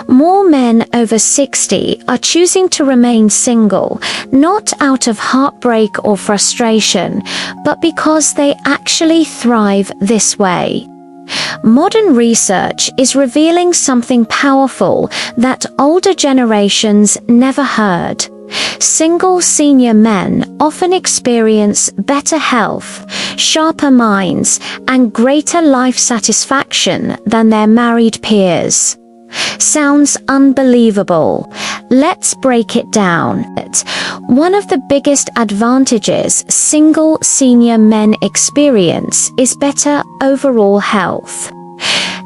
More men over 60 are choosing to remain single, not out of heartbreak or frustration, but because they actually thrive this way. Modern research is revealing something powerful that older generations never heard. Single senior men often experience better health, sharper minds, and greater life satisfaction than their married peers. Sounds unbelievable. Let's break it down. One of the biggest advantages single senior men experience is better overall health.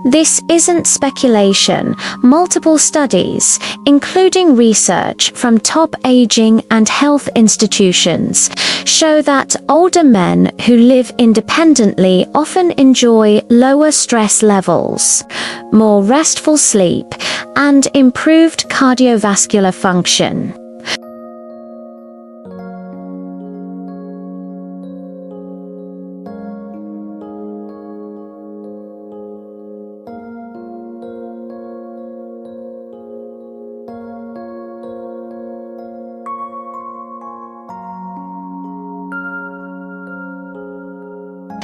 This isn't speculation. Multiple studies, including research from top aging and health institutions, show that older men who live independently often enjoy lower stress levels, more restful sleep, and improved cardiovascular function.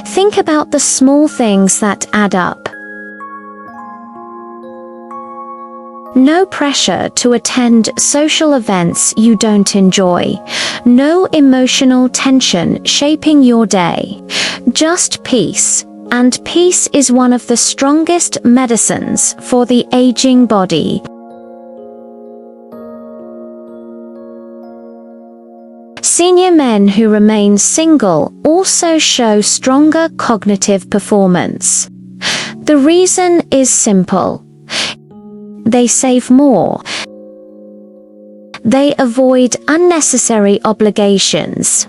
Think about the small things that add up. No pressure to attend social events you don't enjoy. No emotional tension shaping your day. Just peace. And peace is one of the strongest medicines for the aging body. Senior men who remain single also show stronger cognitive performance. The reason is simple. They save more. They avoid unnecessary obligations.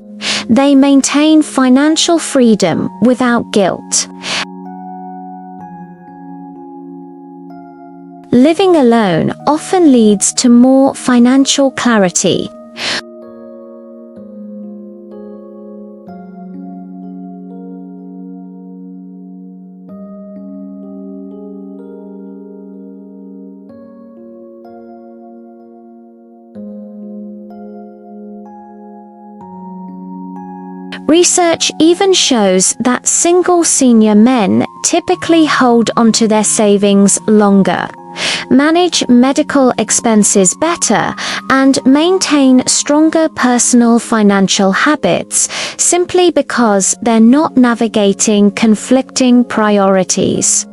They maintain financial freedom without guilt. Living alone often leads to more financial clarity. Research even shows that single senior men typically hold onto their savings longer, manage medical expenses better, and maintain stronger personal financial habits simply because they're not navigating conflicting priorities.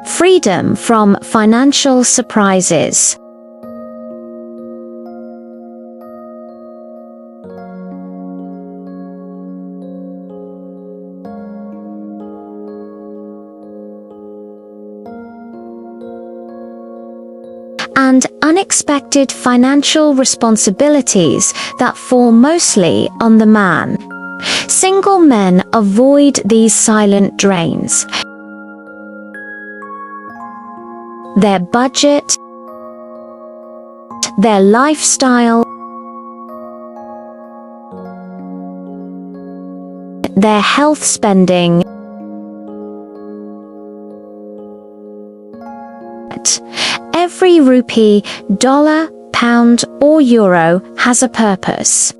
Freedom from financial surprises. And unexpected financial responsibilities that fall mostly on the man. Single men avoid these silent drains. Their budget, their lifestyle, their health spending. Every rupee, dollar, pound, or euro has a purpose.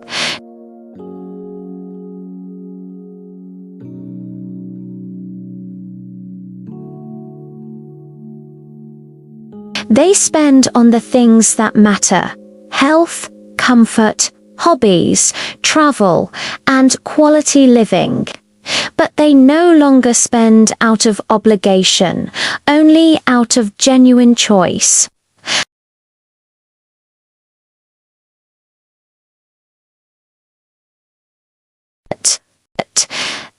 They spend on the things that matter: health, comfort, hobbies, travel, and quality living. But they no longer spend out of obligation, only out of genuine choice.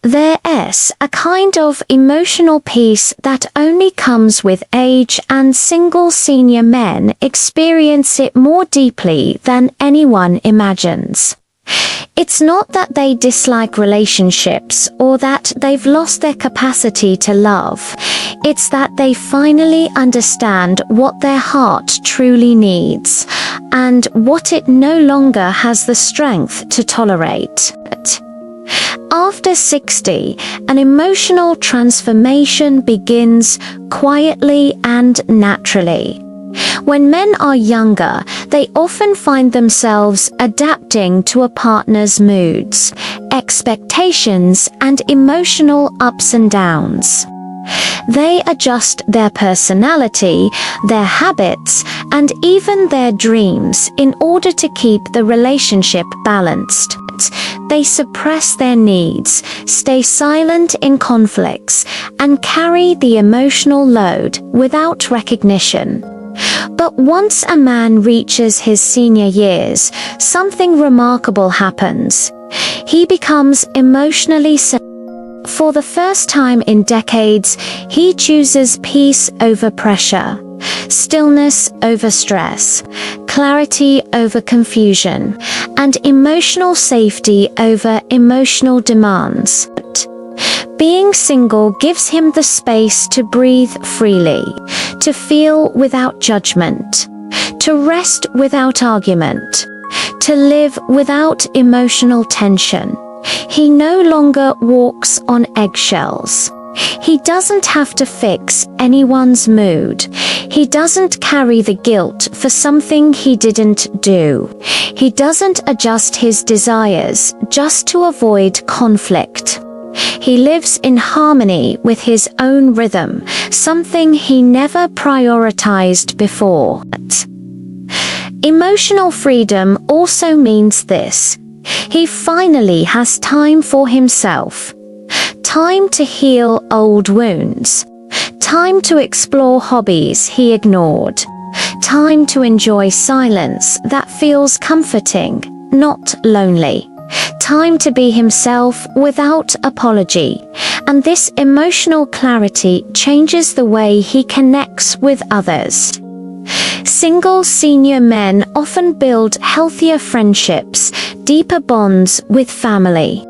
There's a kind of emotional peace that only comes with age, and single senior men experience it more deeply than anyone imagines. It's not that they dislike relationships or that they've lost their capacity to love. It's that they finally understand what their heart truly needs and what it no longer has the strength to tolerate. After 60, an emotional transformation begins quietly and naturally. When men are younger, they often find themselves adapting to a partner's moods, expectations, and emotional ups and downs. They adjust their personality, their habits, and even their dreams in order to keep the relationship balanced. They suppress their needs, stay silent in conflicts, and carry the emotional load without recognition. But once a man reaches his senior years, something remarkable happens. He becomes emotionally for the first time in decades, he chooses peace over pressure, stillness over stress, clarity over confusion, and emotional safety over emotional demands. Being single gives him the space to breathe freely, to feel without judgment, to rest without argument, to live without emotional tension. He no longer walks on eggshells. He doesn't have to fix anyone's mood. He doesn't carry the guilt for something he didn't do. He doesn't adjust his desires just to avoid conflict. He lives in harmony with his own rhythm, something he never prioritized before. Emotional freedom also means this. He finally has time for himself. Time to heal old wounds. Time to explore hobbies he ignored. Time to enjoy silence that feels comforting, not lonely. Time to be himself without apology. And this emotional clarity changes the way he connects with others. Single senior men often build healthier friendships, deeper bonds with family.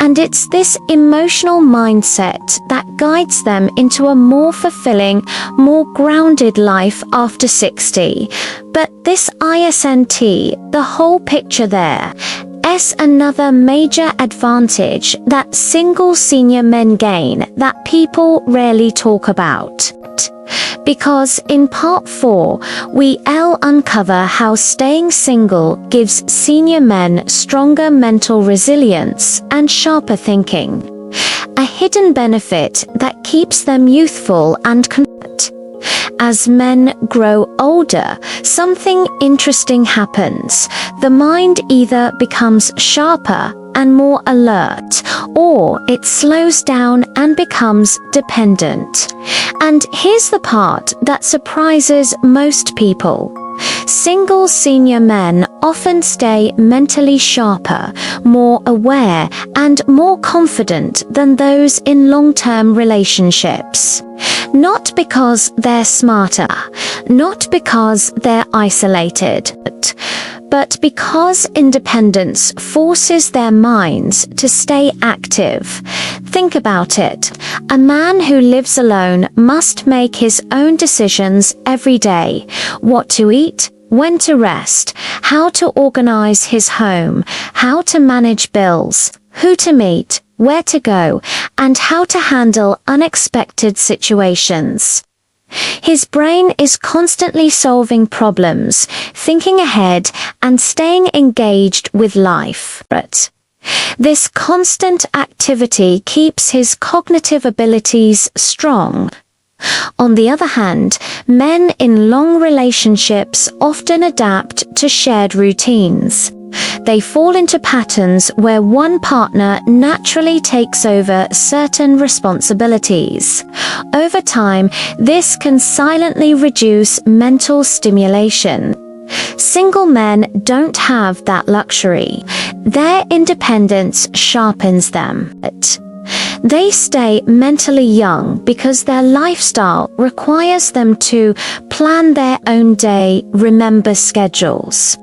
And it's this emotional mindset that guides them into a more fulfilling, more grounded life after 60. But this isn't the whole picture there. Another major advantage that single senior men gain that people rarely talk about. Because in part 4, we'll uncover how staying single gives senior men stronger mental resilience and sharper thinking. A hidden benefit that keeps them youthful and confident. As men grow older, something interesting happens. The mind either becomes sharper and more alert, or it slows down and becomes dependent. And here's the part that surprises most people. Single senior men often stay mentally sharper, more aware, and more confident than those in long-term relationships. Not because they're smarter, not because they're isolated, but because independence forces their minds to stay active. Think about it. A man who lives alone must make his own decisions every day. What to eat, when to rest, how to organize his home, how to manage bills, who to meet, where to go, and how to handle unexpected situations. His brain is constantly solving problems, thinking ahead, and staying engaged with life. But this constant activity keeps his cognitive abilities strong. On the other hand, men in long relationships often adapt to shared routines. They fall into patterns where one partner naturally takes over certain responsibilities. Over time, this can silently reduce mental stimulation. Single men don't have that luxury. Their independence sharpens them. They stay mentally young because their lifestyle requires them to plan their own day, remember schedules,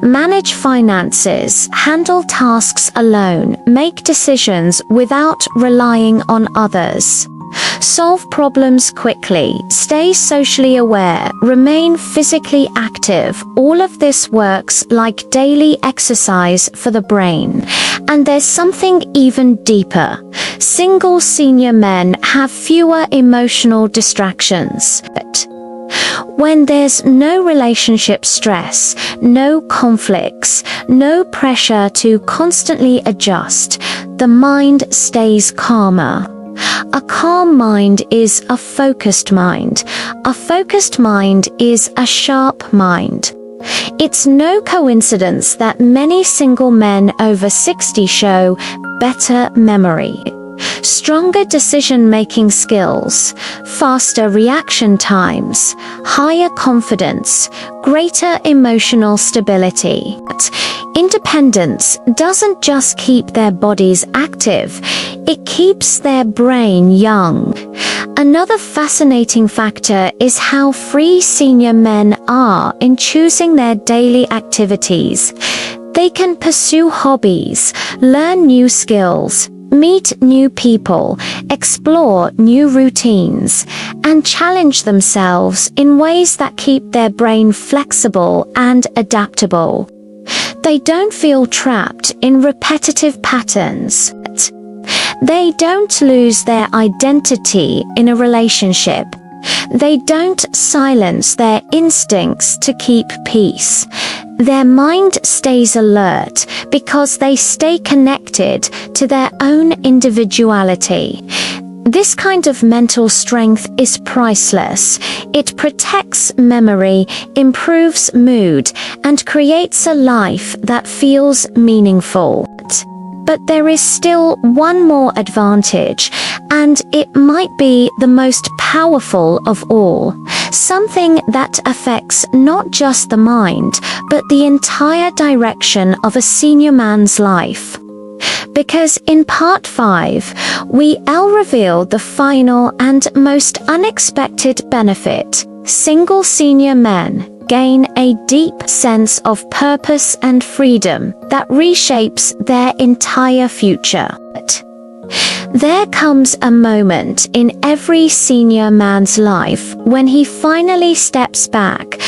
manage finances, handle tasks alone, make decisions without relying on others. Solve problems quickly, stay socially aware, remain physically active. All of this works like daily exercise for the brain. And there's something even deeper. Single senior men have fewer emotional distractions. But when there's no relationship stress, no conflicts, no pressure to constantly adjust, the mind stays calmer. A calm mind is a focused mind. A focused mind is a sharp mind. It's no coincidence that many single men over 60 show better memory, stronger decision-making skills, faster reaction times, higher confidence, greater emotional stability. Independence doesn't just keep their bodies active, it keeps their brain young. Another fascinating factor is how free senior men are in choosing their daily activities. They can pursue hobbies, learn new skills, meet new people, explore new routines, and challenge themselves in ways that keep their brain flexible and adaptable. They don't feel trapped in repetitive patterns. They don't lose their identity in a relationship. They don't silence their instincts to keep peace. Their mind stays alert because they stay connected to their own individuality. This kind of mental strength is priceless. It protects memory, improves mood, and creates a life that feels meaningful. But there is still one more advantage, and it might be the most powerful of all. Something that affects not just the mind, but the entire direction of a senior man's life. Because in part 5, we'll reveal the final and most unexpected benefit. Single senior men gain a deep sense of purpose and freedom that reshapes their entire future. There comes a moment in every senior man's life when he finally steps back,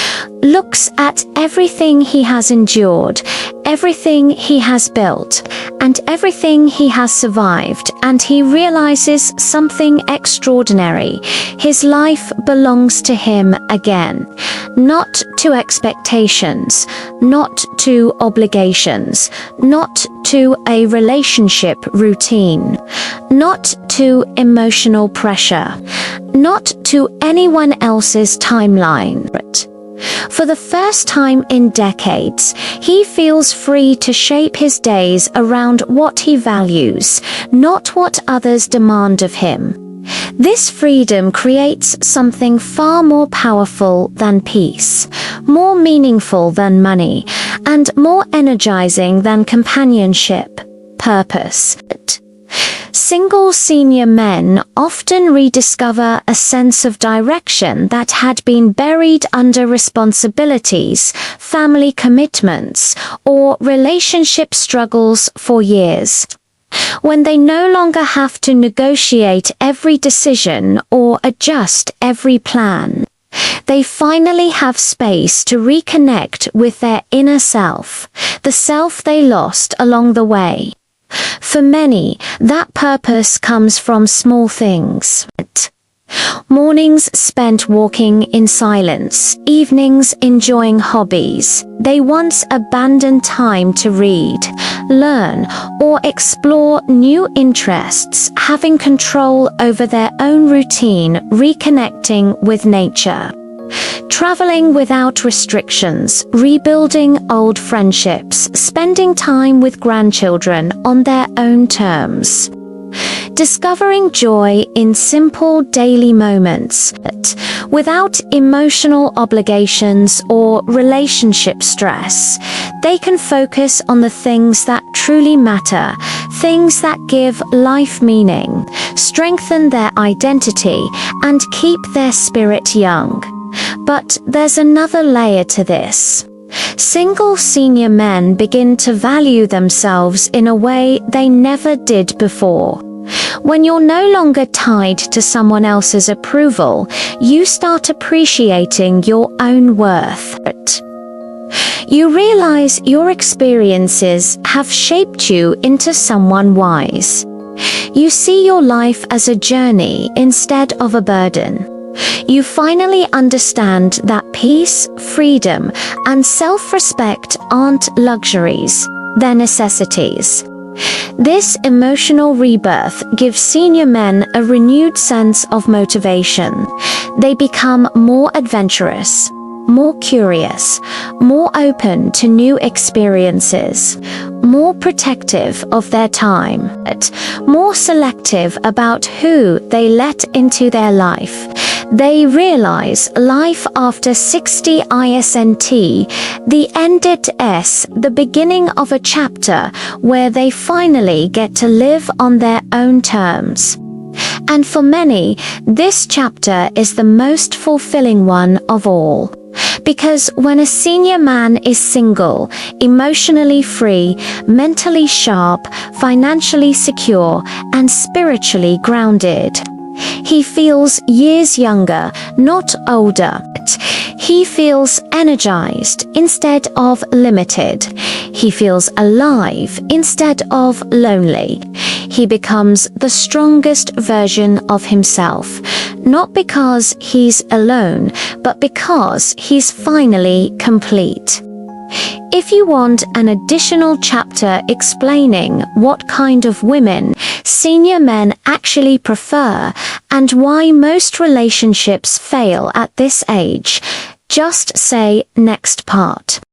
looks at everything he has endured, everything he has built, and everything he has survived, and he realizes something extraordinary. His life belongs to him again. Not to expectations, not to obligations, not to a relationship routine, not to emotional pressure, not to anyone else's timeline. For the first time in decades, he feels free to shape his days around what he values, not what others demand of him. This freedom creates something far more powerful than peace, more meaningful than money, and more energizing than companionship, purpose. Single senior men often rediscover a sense of direction that had been buried under responsibilities, family commitments, or relationship struggles for years. When they no longer have to negotiate every decision or adjust every plan, they finally have space to reconnect with their inner self, the self they lost along the way. For many, that purpose comes from small things. Mornings spent walking in silence, evenings enjoying hobbies they once abandoned, time to read, learn, or explore new interests, having control over their own routine, reconnecting with nature. Traveling without restrictions, rebuilding old friendships, spending time with grandchildren on their own terms. Discovering joy in simple daily moments, without emotional obligations or relationship stress. They can focus on the things that truly matter, things that give life meaning, strengthen their identity, and keep their spirit young. But there's another layer to this. Single senior men begin to value themselves in a way they never did before. When you're no longer tied to someone else's approval, you start appreciating your own worth. You realize your experiences have shaped you into someone wise. You see your life as a journey instead of a burden. You finally understand that peace, freedom, and self-respect aren't luxuries, they're necessities. This emotional rebirth gives senior men a renewed sense of motivation. They become more adventurous, more curious, more open to new experiences, more protective of their time, more selective about who they let into their life. They realize life after 60 isn't the end, it's the beginning of a chapter where they finally get to live on their own terms. And for many, this chapter is the most fulfilling one of all. Because when a senior man is single, emotionally free, mentally sharp, financially secure, and spiritually grounded, he feels years younger, not older. He feels energized instead of limited. He feels alive instead of lonely. He becomes the strongest version of himself, not because he's alone, but because he's finally complete. If you want an additional chapter explaining what kind of women senior men actually prefer and why most relationships fail at this age, just say next part.